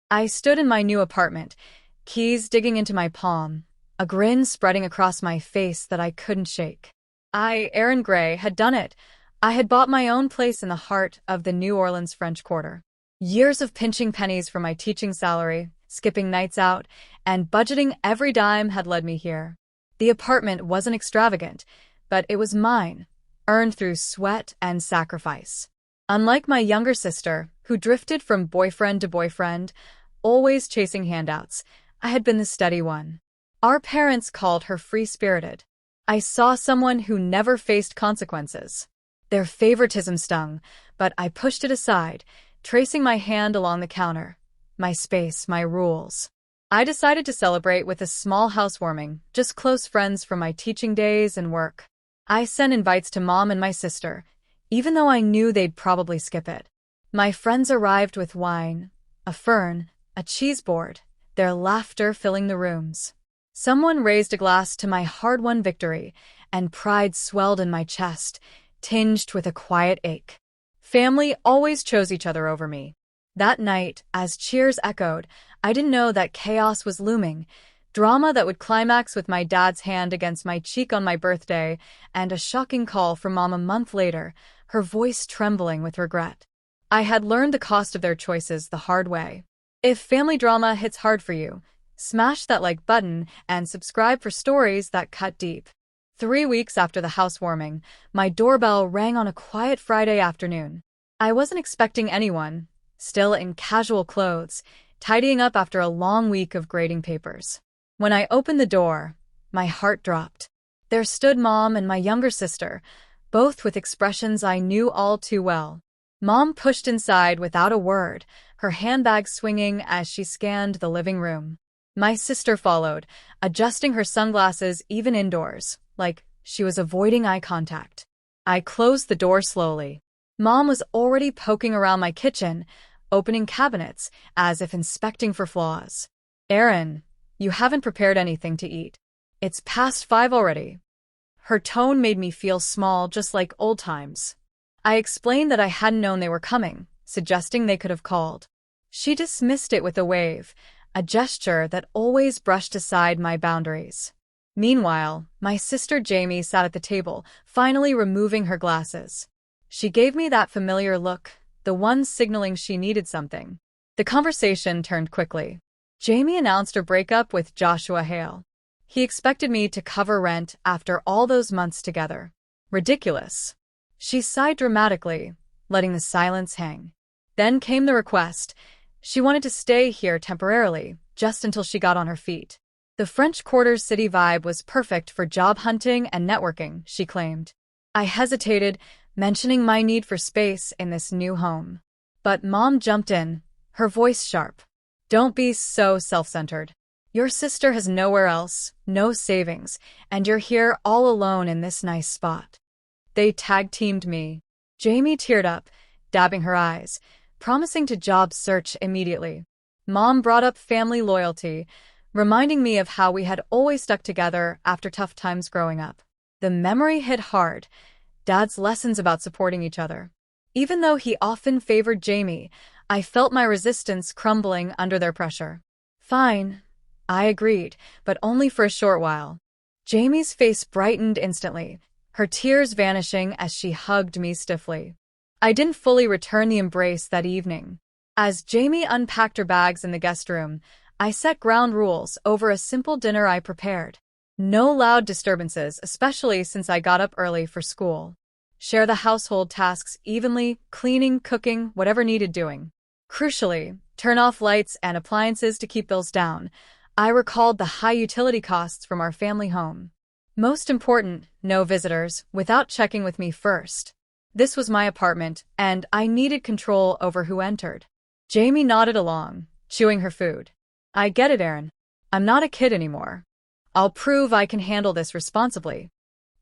I stood in my new apartment, keys digging into my palm, a grin spreading across my face that I couldn't shake. Aaron Gray, had done it. I had bought my own place in the heart of the New Orleans French Quarter. Years of pinching pennies from my teaching salary, skipping nights out, and budgeting every dime had led me here. The apartment wasn't extravagant, but it was mine, earned through sweat and sacrifice. Unlike my younger sister, who drifted from boyfriend to boyfriend, always chasing handouts, I had been the steady one. Our parents called her free-spirited. I saw someone who never faced consequences. Their favoritism stung, but I pushed it aside, tracing my hand along the counter. My space, my rules. I decided to celebrate with a small housewarming, just close friends from my teaching days and work. I sent invites to Mom and my sister, even though I knew they'd probably skip it. My friends arrived with wine, a fern, a cheese board, their laughter filling the rooms. Someone raised a glass to my hard-won victory, and pride swelled in my chest, tinged with a quiet ache. Family always chose each other over me. That night, as cheers echoed, I didn't know that chaos was looming, drama that would climax with my dad's hand against my cheek on my birthday, and a shocking call from Mom a month later, her voice trembling with regret. I had learned the cost of their choices the hard way. If family drama hits hard for you, smash that like button and subscribe for stories that cut deep. 3 weeks after the housewarming, my doorbell rang on a quiet Friday afternoon. I wasn't expecting anyone, still in casual clothes, tidying up after a long week of grading papers. When I opened the door, my heart dropped. There stood Mom and my younger sister, both with expressions I knew all too well. Mom pushed inside without a word, her handbag swinging as she scanned the living room. My sister followed, adjusting her sunglasses even indoors, like she was avoiding eye contact. I closed the door slowly. Mom was already poking around my kitchen, opening cabinets, as if inspecting for flaws. "Aaron, you haven't prepared anything to eat. It's past 5 already." Her tone made me feel small, just like old times. I explained that I hadn't known they were coming, suggesting they could have called. She dismissed it with a wave, a gesture that always brushed aside my boundaries. Meanwhile, my sister Jamie sat at the table, finally removing her glasses. She gave me that familiar look, the one signaling she needed something. The conversation turned quickly. Jamie announced her breakup with Joshua Hale. He expected me to cover rent after all those months together. Ridiculous. She sighed dramatically, letting the silence hang. Then came the request. She wanted to stay here temporarily, just until she got on her feet. The French Quarter's city vibe was perfect for job hunting and networking, she claimed. I hesitated, mentioning my need for space in this new home. But Mom jumped in, her voice sharp. "Don't be so self-centered. Your sister has nowhere else, no savings, and you're here all alone in this nice spot." They tag-teamed me. Jamie teared up, dabbing her eyes, promising to job search immediately. Mom brought up family loyalty, reminding me of how we had always stuck together after tough times growing up. The memory hit hard, Dad's lessons about supporting each other. Even though he often favored Jamie, I felt my resistance crumbling under their pressure. "Fine," I agreed, but only for a short while. Jamie's face brightened instantly, her tears vanishing as she hugged me stiffly. I didn't fully return the embrace that evening. As Jamie unpacked her bags in the guest room, I set ground rules over a simple dinner I prepared. No loud disturbances, especially since I got up early for school. Share the household tasks evenly, cleaning, cooking, whatever needed doing. Crucially, turn off lights and appliances to keep bills down. I recalled the high utility costs from our family home. Most important, no visitors, without checking with me first. This was my apartment, and I needed control over who entered. Jamie nodded along, chewing her food. "I get it, Aaron. I'm not a kid anymore. I'll prove I can handle this responsibly."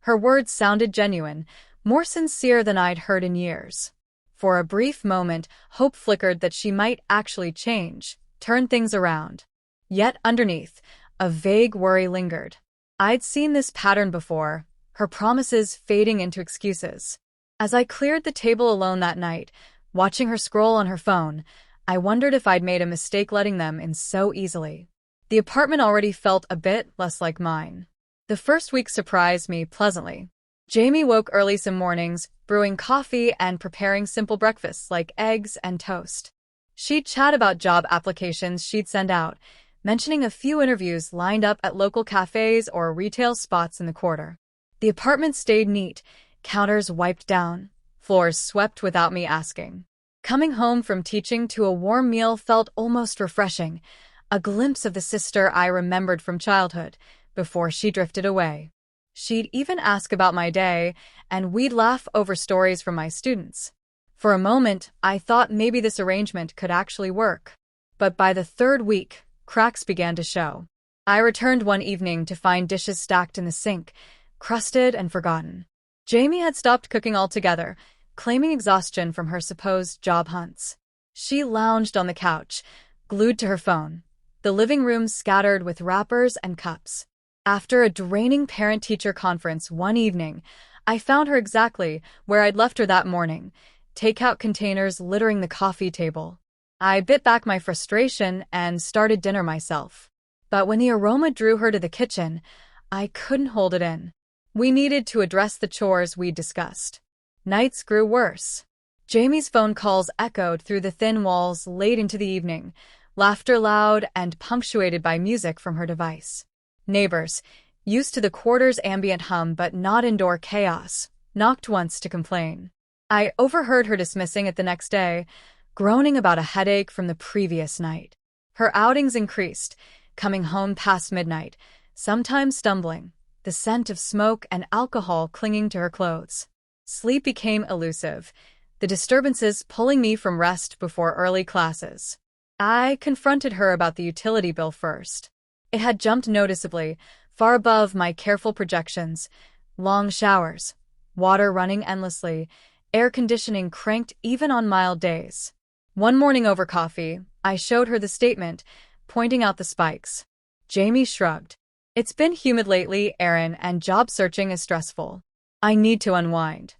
Her words sounded genuine, more sincere than I'd heard in years. For a brief moment, hope flickered that she might actually change, turn things around. Yet underneath, a vague worry lingered. I'd seen this pattern before, her promises fading into excuses. As I cleared the table alone that night, watching her scroll on her phone, I wondered if I'd made a mistake letting them in so easily. The apartment already felt a bit less like mine. The first week surprised me pleasantly. Jamie woke early some mornings, brewing coffee and preparing simple breakfasts like eggs and toast. She'd chat about job applications she'd send out, mentioning a few interviews lined up at local cafes or retail spots in the quarter. The apartment stayed neat, counters wiped down, floors swept without me asking. Coming home from teaching to a warm meal felt almost refreshing, a glimpse of the sister I remembered from childhood, before she drifted away. She'd even ask about my day, and we'd laugh over stories from my students. For a moment, I thought maybe this arrangement could actually work. But by the third week, cracks began to show. I returned one evening to find dishes stacked in the sink, crusted and forgotten. Jamie had stopped cooking altogether, claiming exhaustion from her supposed job hunts. She lounged on the couch, glued to her phone, the living room scattered with wrappers and cups. After a draining parent-teacher conference one evening, I found her exactly where I'd left her that morning, takeout containers littering the coffee table. I bit back my frustration and started dinner myself. But when the aroma drew her to the kitchen, I couldn't hold it in. We needed to address the chores we'd discussed. Nights grew worse. Jamie's phone calls echoed through the thin walls late into the evening, laughter loud and punctuated by music from her device. Neighbors, used to the quarter's ambient hum but not indoor chaos, knocked once to complain. I overheard her dismissing it the next day, groaning about a headache from the previous night. Her outings increased, coming home past midnight, sometimes stumbling, the scent of smoke and alcohol clinging to her clothes. Sleep became elusive, the disturbances pulling me from rest before early classes. I confronted her about the utility bill first. It had jumped noticeably, far above my careful projections. Long showers, water running endlessly, air conditioning cranked even on mild days. One morning over coffee, I showed her the statement, pointing out the spikes. Jamie shrugged. It's been humid lately, Erin, and job searching is stressful. I need to unwind.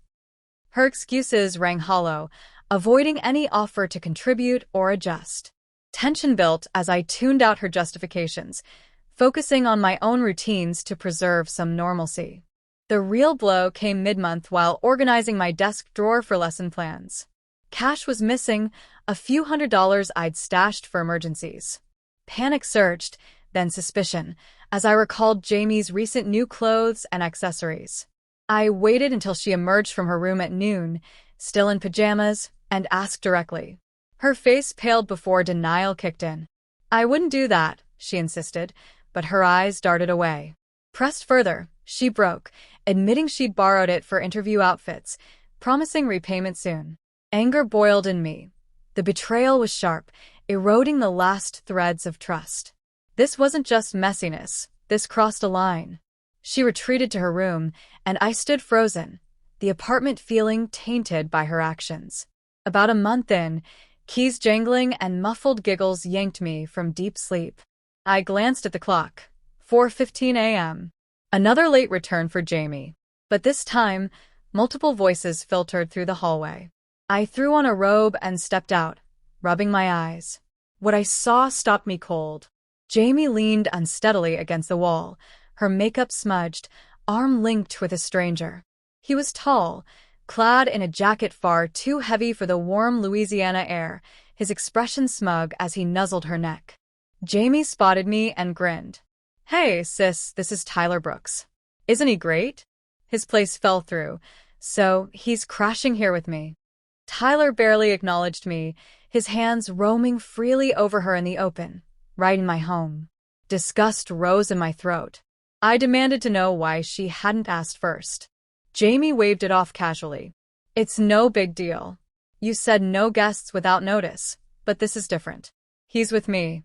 Her excuses rang hollow, avoiding any offer to contribute or adjust. Tension built as I tuned out her justifications, focusing on my own routines to preserve some normalcy. The real blow came mid-month while organizing my desk drawer for lesson plans. Cash was missing, a few $100s I'd stashed for emergencies. Panic surged, then suspicion, as I recalled Jamie's recent new clothes and accessories. I waited until she emerged from her room at noon, still in pajamas, and asked directly. Her face paled before denial kicked in. I wouldn't do that, she insisted, but her eyes darted away. Pressed further, she broke, admitting she'd borrowed it for interview outfits, promising repayment soon. Anger boiled in me. The betrayal was sharp, eroding the last threads of trust. This wasn't just messiness, this crossed a line. She retreated to her room, and I stood frozen, the apartment feeling tainted by her actions. About a month in, keys jangling and muffled giggles yanked me from deep sleep. I glanced at the clock. 4:15 a.m. Another late return for Jamie. But this time, multiple voices filtered through the hallway. I threw on a robe and stepped out, rubbing my eyes. What I saw stopped me cold. Jamie leaned unsteadily against the wall, her makeup smudged, arm linked with a stranger. He was tall, clad in a jacket far too heavy for the warm Louisiana air, his expression smug as he nuzzled her neck. Jamie spotted me and grinned. Hey, sis, this is Tyler Brooks. Isn't he great? His place fell through, so he's crashing here with me. Tyler barely acknowledged me, his hands roaming freely over her in the open, right in my home. Disgust rose in my throat. I demanded to know why she hadn't asked first. Jamie waved it off casually. It's no big deal. You said no guests without notice, but this is different. He's with me.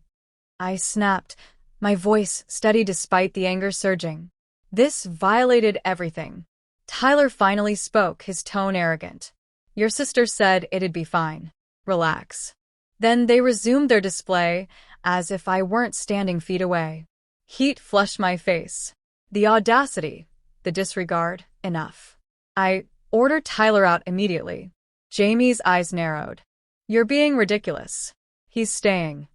I snapped, my voice steady despite the anger surging. This violated everything. Tyler finally spoke, his tone arrogant. Your sister said it'd be fine. Relax. Then they resumed their display, as if I weren't standing feet away. Heat flushed my face. The audacity, the disregard, enough. I ordered Tyler out immediately. Jamie's eyes narrowed. You're being ridiculous. He's staying.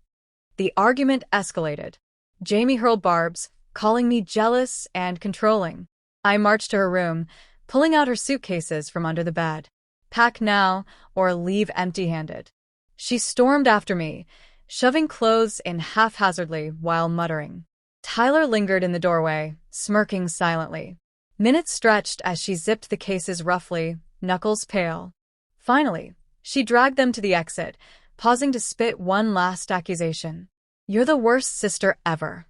The argument escalated. Jamie hurled barbs, calling me jealous and controlling. I marched to her room, pulling out her suitcases from under the bed. Pack now, or leave empty-handed. She stormed after me, shoving clothes in haphazardly while muttering. Tyler lingered in the doorway, smirking silently. Minutes stretched as she zipped the cases roughly, knuckles pale. Finally, she dragged them to the exit, pausing to spit one last accusation. "You're the worst sister ever."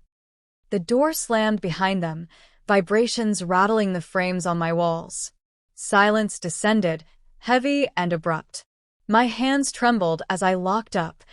The door slammed behind them, vibrations rattling the frames on my walls. Silence descended, heavy and abrupt. My hands trembled as I locked up,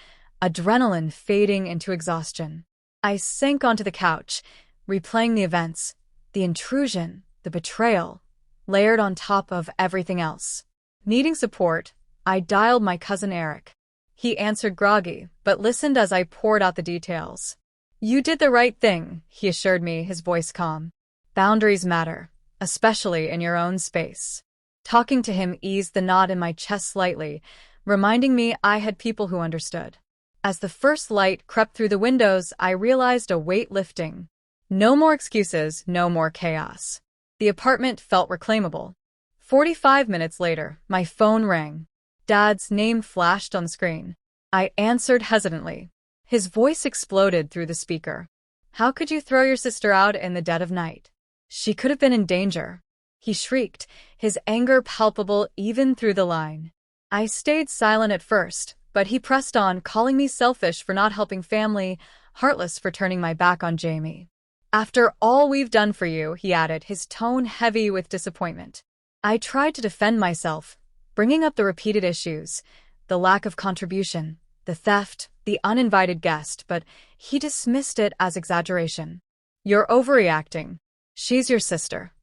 adrenaline fading into exhaustion. I sank onto the couch, replaying the events, the intrusion, the betrayal, layered on top of everything else. Needing support, I dialed my cousin Eric. He answered groggy, but listened as I poured out the details. "You did the right thing," he assured me, his voice calm. "Boundaries matter, especially in your own space." Talking to him eased the knot in my chest slightly, reminding me I had people who understood. As the first light crept through the windows, I realized a weight lifting. No more excuses, no more chaos. The apartment felt reclaimable. 45 minutes later, my phone rang. Dad's name flashed on the screen. I answered hesitantly. His voice exploded through the speaker. "How could you throw your sister out in the dead of night? She could have been in danger." He shrieked, his anger palpable even through the line. I stayed silent at first, but he pressed on, calling me selfish for not helping family, heartless for turning my back on Jamie. "After all we've done for you," he added, his tone heavy with disappointment. I tried to defend myself, bringing up the repeated issues, the lack of contribution, the theft, the uninvited guest, but he dismissed it as exaggeration. "You're overreacting. She's your sister."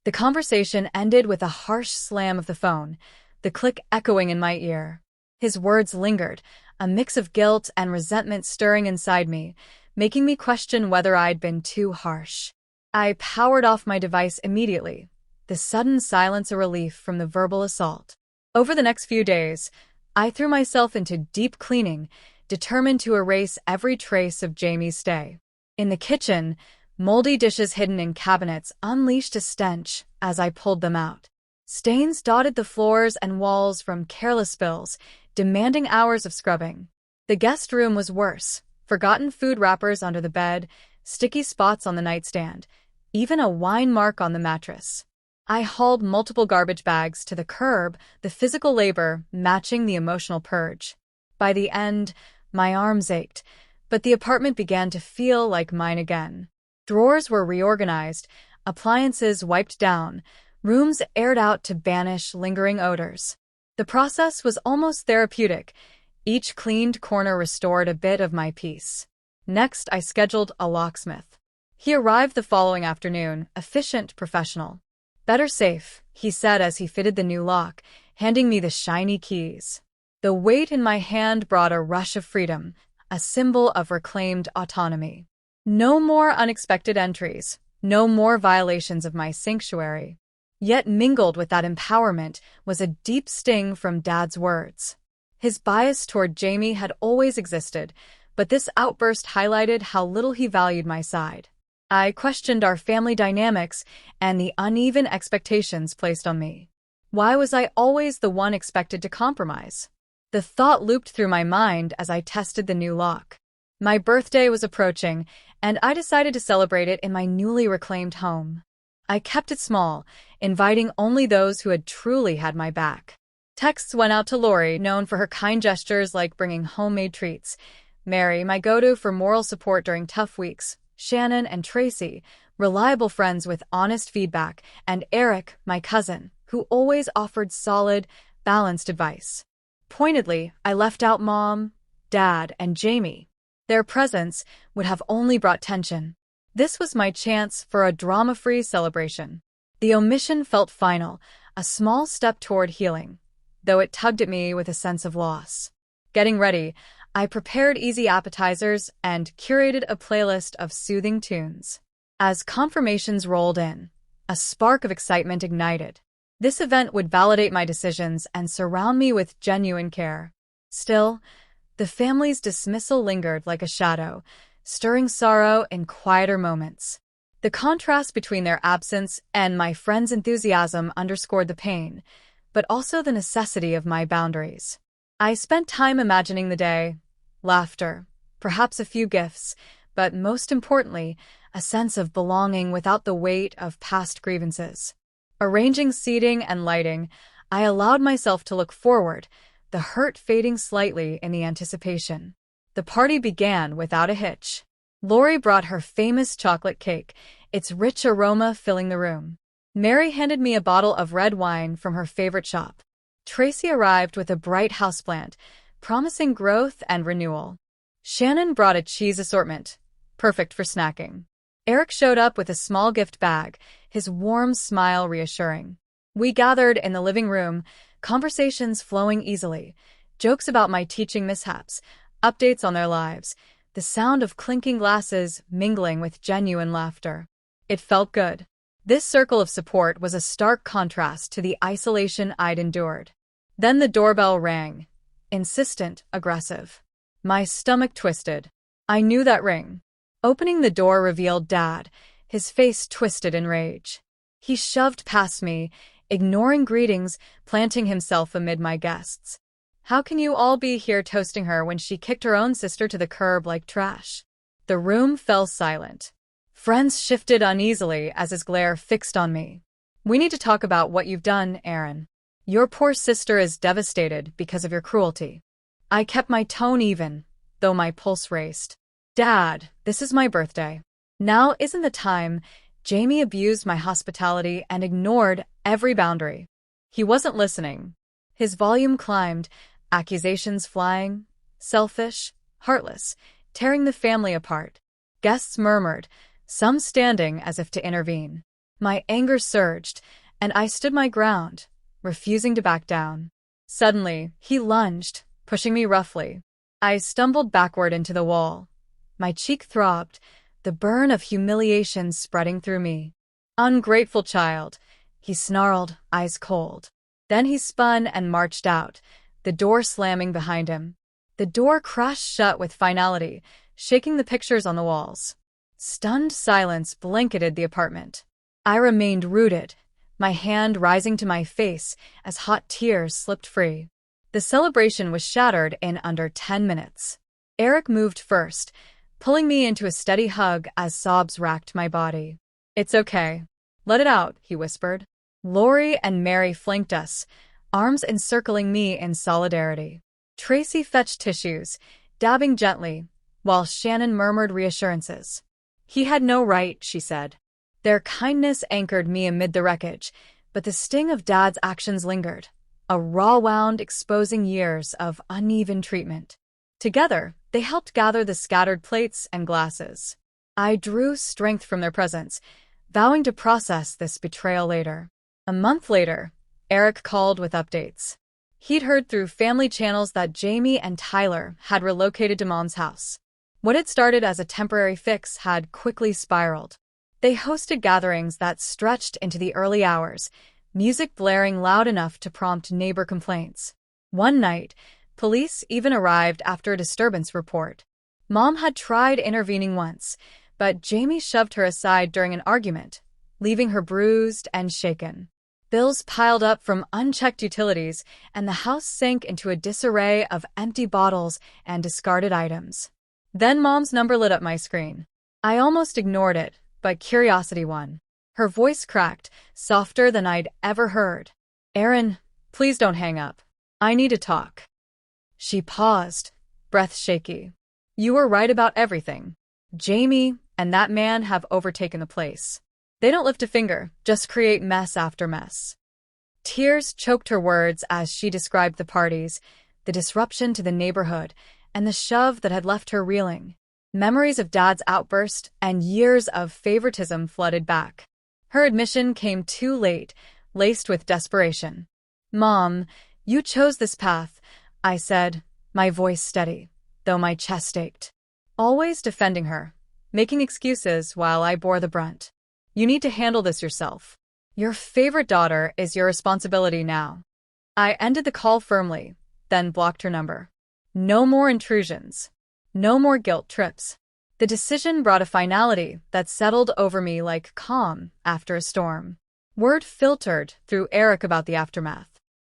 The conversation ended with a harsh slam of the phone, the click echoing in my ear. His words lingered, a mix of guilt and resentment stirring inside me, making me question whether I'd been too harsh. I powered off my device immediately, the sudden silence a relief from the verbal assault. Over the next few days, I threw myself into deep cleaning, determined to erase every trace of Jamie's stay. In the kitchen, moldy dishes hidden in cabinets unleashed a stench as I pulled them out. Stains dotted the floors and walls from careless spills, demanding hours of scrubbing. The guest room was worse. Forgotten food wrappers under the bed, sticky spots on the nightstand, even a wine mark on the mattress. I hauled multiple garbage bags to the curb, the physical labor matching the emotional purge. By the end, my arms ached, but the apartment began to feel like mine again. Drawers were reorganized, appliances wiped down, rooms aired out to banish lingering odors. The process was almost therapeutic. Each cleaned corner restored a bit of my peace. Next, I scheduled a locksmith. He arrived the following afternoon, efficient, professional. "Better safe," he said as he fitted the new lock, handing me the shiny keys. The weight in my hand brought a rush of freedom, a symbol of reclaimed autonomy. No more unexpected entries, no more violations of my sanctuary. Yet mingled with that empowerment was a deep sting from Dad's words. His bias toward Jamie had always existed, but this outburst highlighted how little he valued my side. I questioned our family dynamics and the uneven expectations placed on me. Why was I always the one expected to compromise? The thought looped through my mind as I tested the new lock. My birthday was approaching, and I decided to celebrate it in my newly reclaimed home. I kept it small, inviting only those who had truly had my back. Texts went out to Lori, known for her kind gestures like bringing homemade treats. Mary, my go-to for moral support during tough weeks. Shannon and Tracy, reliable friends with honest feedback. And Eric, my cousin, who always offered solid, balanced advice. Pointedly, I left out Mom, Dad, and Jamie. Their presence would have only brought tension. This was my chance for a drama-free celebration. The omission felt final, a small step toward healing, though it tugged at me with a sense of loss. Getting ready, I prepared easy appetizers and curated a playlist of soothing tunes. As confirmations rolled in, a spark of excitement ignited. This event would validate my decisions and surround me with genuine care. Still, The family's dismissal lingered like a shadow, stirring sorrow in quieter moments. The contrast between their absence and my friend's enthusiasm underscored the pain, but also the necessity of my boundaries. I spent time imagining the day, laughter, perhaps a few gifts, but most importantly, a sense of belonging without the weight of past grievances. Arranging seating and lighting, I allowed myself to look forward, the hurt fading slightly in the anticipation. The party began without a hitch. Lori brought her famous chocolate cake, its rich aroma filling the room. Mary handed me a bottle of red wine from her favorite shop. Tracy arrived with a bright houseplant, promising growth and renewal. Shannon brought a cheese assortment, perfect for snacking. Eric showed up with a small gift bag, his warm smile reassuring. We gathered in the living room, conversations flowing easily, jokes about my teaching mishaps, updates on their lives, the sound of clinking glasses mingling with genuine laughter. It felt good. This circle of support was a stark contrast to the isolation I'd endured. Then the doorbell rang. Insistent, aggressive. My stomach twisted. I knew that ring. Opening the door revealed Dad, his face twisted in rage. He shoved past me, ignoring greetings, planting himself amid my guests. How can you all be here toasting her when she kicked her own sister to the curb like trash? The room fell silent. Friends shifted uneasily as his glare fixed on me. We need to talk about what you've done, Aaron. Your poor sister is devastated because of your cruelty. I kept my tone even, though my pulse raced. Dad, this is my birthday. Now isn't the time. Jamie abused my hospitality and ignored every boundary. He wasn't listening. His volume climbed, accusations flying, selfish, heartless, tearing the family apart. Guests murmured, some standing as if to intervene. My anger surged, and I stood my ground, refusing to back down. Suddenly, he lunged, pushing me roughly. I stumbled backward into the wall. My cheek throbbed, the burn of humiliation spreading through me. Ungrateful child, he snarled, eyes cold. Then he spun and marched out, the door slamming behind him. The door crashed shut with finality, shaking the pictures on the walls. Stunned silence blanketed the apartment. I remained rooted, my hand rising to my face as hot tears slipped free. The celebration was shattered in under 10 minutes. Eric moved first, pulling me into a steady hug as sobs racked my body. It's okay. Let it out, he whispered. Lori and Mary flanked us, arms encircling me in solidarity. Tracy fetched tissues, dabbing gently, while Shannon murmured reassurances. He had no right, she said. Their kindness anchored me amid the wreckage, but the sting of Dad's actions lingered, a raw wound exposing years of uneven treatment. Together, they helped gather the scattered plates and glasses. I drew strength from their presence, vowing to process this betrayal later. A month later, Eric called with updates. He'd heard through family channels that Jamie and Tyler had relocated to Mom's house. What had started as a temporary fix had quickly spiraled. They hosted gatherings that stretched into the early hours, music blaring loud enough to prompt neighbor complaints. One night, police even arrived after a disturbance report. Mom had tried intervening once, but Jamie shoved her aside during an argument, leaving her bruised and shaken. Bills piled up from unchecked utilities, and the house sank into a disarray of empty bottles and discarded items. Then Mom's number lit up my screen. I almost ignored it, but curiosity won. Her voice cracked, softer than I'd ever heard. Aaron, please don't hang up. I need to talk. She paused, breath shaky. You were right about everything. Jamie and that man have overtaken the place. They don't lift a finger, just create mess after mess. Tears choked her words as she described the parties, the disruption to the neighborhood, and the shove that had left her reeling. Memories of Dad's outburst and years of favoritism flooded back. Her admission came too late, laced with desperation. Mom, you chose this path, I said, my voice steady, though my chest ached. Always defending her, making excuses while I bore the brunt. You need to handle this yourself. Your favorite daughter is your responsibility now. I ended the call firmly, then blocked her number. No more intrusions. No more guilt trips. The decision brought a finality that settled over me like calm after a storm. Word filtered through Eric about the aftermath.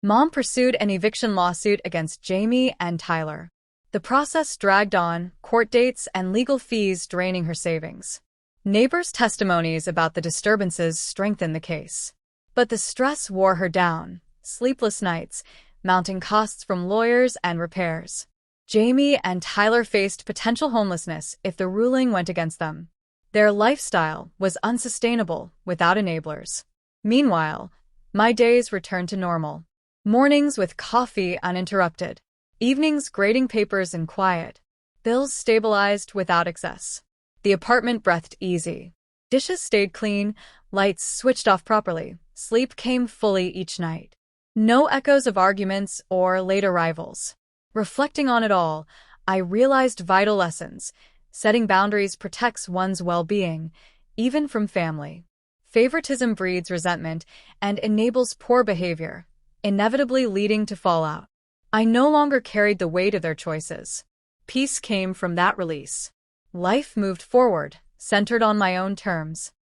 Mom pursued an eviction lawsuit against Jamie and Tyler. The process dragged on, court dates and legal fees draining her savings. Neighbors' testimonies about the disturbances strengthened the case. But the stress wore her down, sleepless nights, mounting costs from lawyers and repairs. Jamie and Tyler faced potential homelessness if the ruling went against them. Their lifestyle was unsustainable without enablers. Meanwhile, my days returned to normal. Mornings with coffee uninterrupted. Evenings grading papers in quiet. Bills stabilized without excess. The apartment breathed easy. Dishes stayed clean, lights switched off properly. Sleep came fully each night. No echoes of arguments or late arrivals. Reflecting on it all, I realized vital lessons. Setting boundaries protects one's well-being, even from family. Favoritism breeds resentment and enables poor behavior, inevitably leading to fallout. I no longer carried the weight of their choices. Peace came from that release. Life moved forward, centered on my own terms.